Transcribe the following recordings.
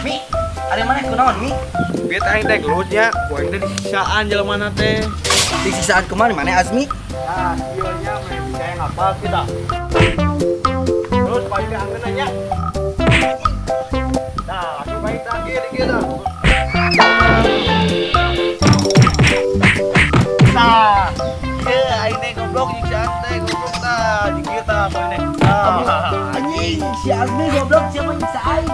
Mi, ada mana kunaon Mi? Biar aing teh gelutnya, ku aing teh disisaan jelema teh. Disisaan kemana mana Azmi? Nah, skillnya main bisa yang apa kita. Terus paling diangkat aja. Nah, langsung main terakhir kita. Nah, iya ini goblok di santai goblok tah di kita apa ini. Anjing, si Azmi goblok siapa nyiksa aing?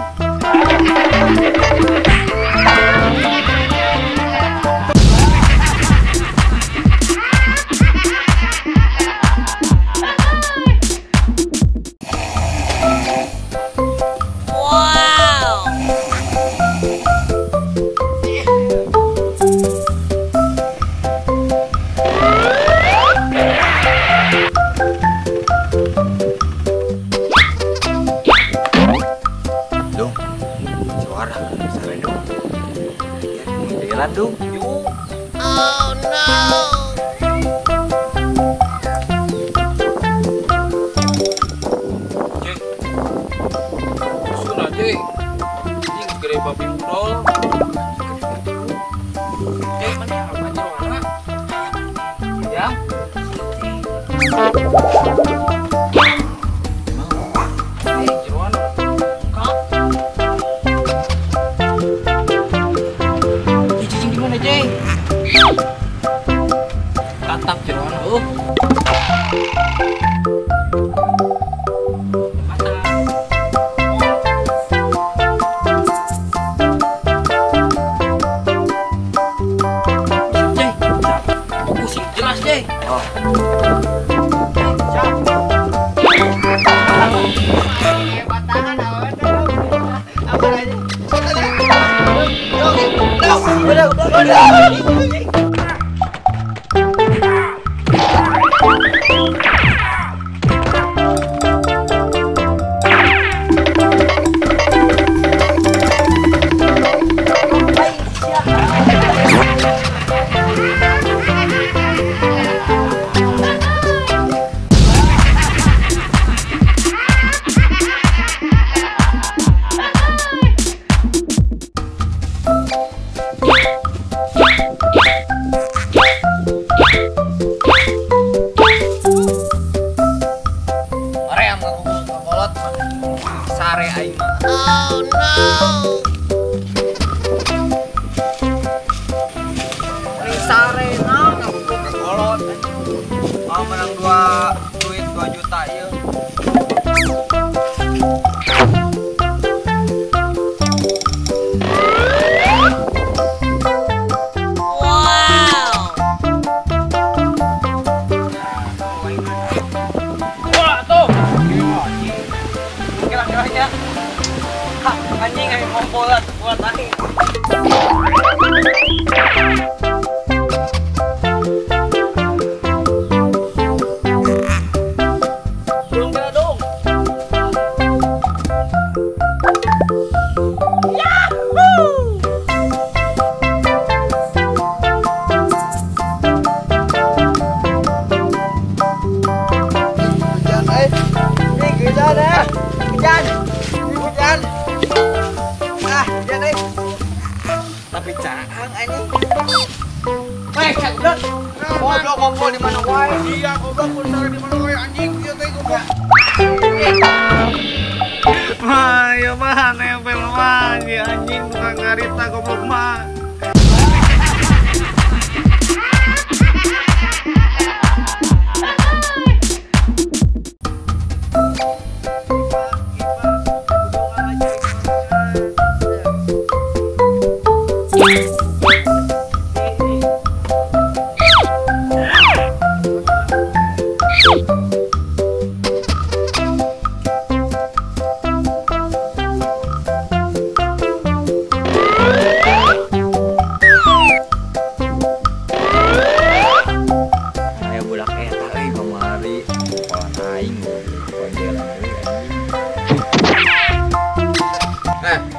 Landung. Oh no. Cek. Susun aja. Ini segera babi udol. Cek mana apa jerona? Ya. Tatap jeroan lu. Jay, fokus jelas Jay. Oh. Sare aing mah. Oh no. Ini sare naon ngabuk ke kolot. Mau menang duit 2 juta ieu. Anjing aing kompolat buat aing. Belum kena dong. Yahoo! Hujan ini hujan ya. Hujan. Hujan. Hujan tapi caang anjing. Goblok. Goblok ngobrol di mana wae. Iya, goblok bener di mana wae anjing. Ieu teh goblok. Mah, ya mah nempel mah anjing tukang ngarita goblok mah.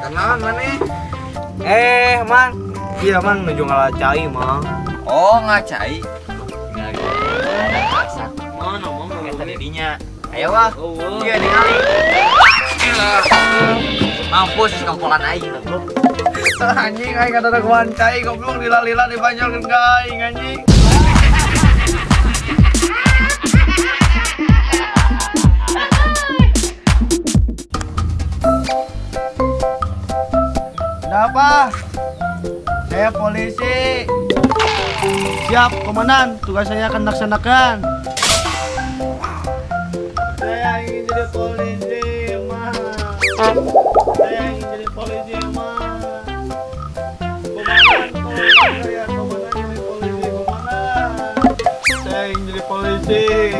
Kenalan mana? Man. Iya, Man, nuju ngalacai, Mang. Oh, ngacai. Mana ngomong eta didinya. Ayo wah. Iya ningali. Mampus kongkolan aing goblok. Anjing aing kada kuancai goblok lila-lila dibanjolkeun ka aing anjing. Ada apa? Saya polisi. Siap, komandan. Tugas saya akan laksanakan. Saya ingin jadi polisi, Ma. Saya ingin jadi polisi, Ma. Komandan, saya komandan jadi polisi, komandan. Saya ingin jadi polisi.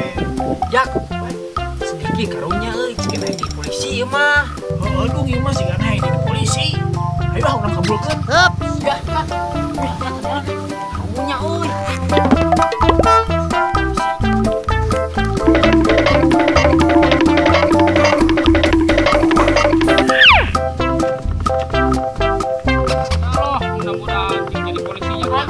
Jak. Sedikit karunya euy, cik naik di polisi ieu mah. Aduh, ieu mah siga naik di polisi. Ayo ah urang kabulkeun. Hup. Ya. Karunya euy. Mudah-mudahan jadi polisinya Pak.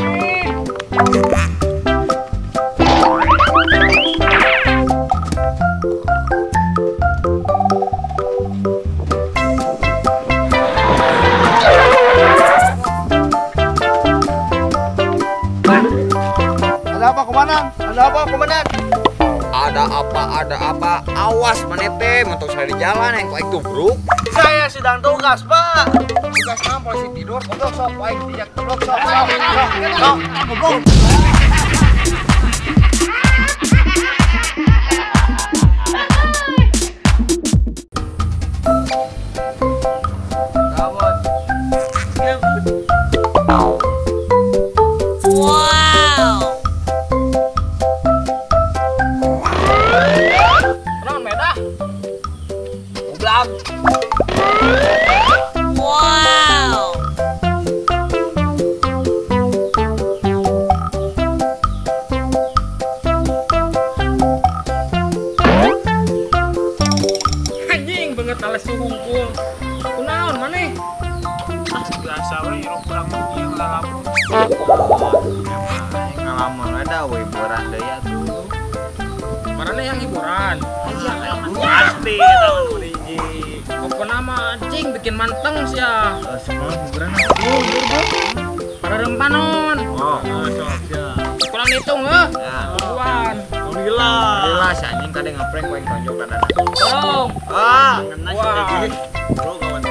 Ada apa, komandan? Ada apa, komandan? Ada apa? Awas manete mentok saya di jalan yang aing tubruk. Saya sedang tugas, Pak. Tugas naon polisi tidur goblok sok aing dijak goblok sok. Goblok. Wow. Naon medah? Goblok. Wow. Anjing banget alas hungkul. Kunaon maneh? Ah biasa we irung kurang meuh ngalamun. Ngalamun ada we hiburan deui atuh. Marane yang hiburan. Pasti tahun polisi. Pokoknya mah anjing bikin manteng sih ya. Semua hiburan. Para rempanon. Oh, siap. Kurang hitung heuh. Ya. Buruan. Alhamdulillah. Si anjing kade ngeprank ku aing tonjok dadana. Tolong. Ah, Wah. Bro, kawan.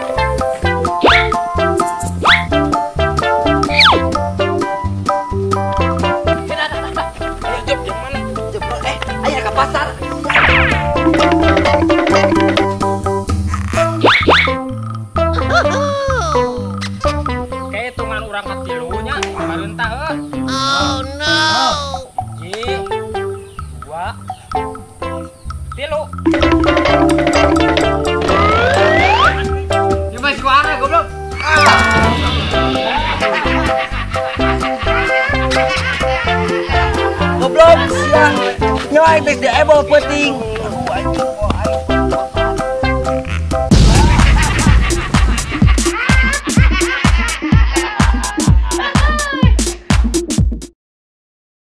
Ayo Job, yang mana? ayo ke pasar. Kayak hitungan urang katilunya, barentah heuh. Oh no. 1, 2, 3. Ini masih suara goblok. Goblok, siang. Nyawa geus diebol peuting. Aduh anjing.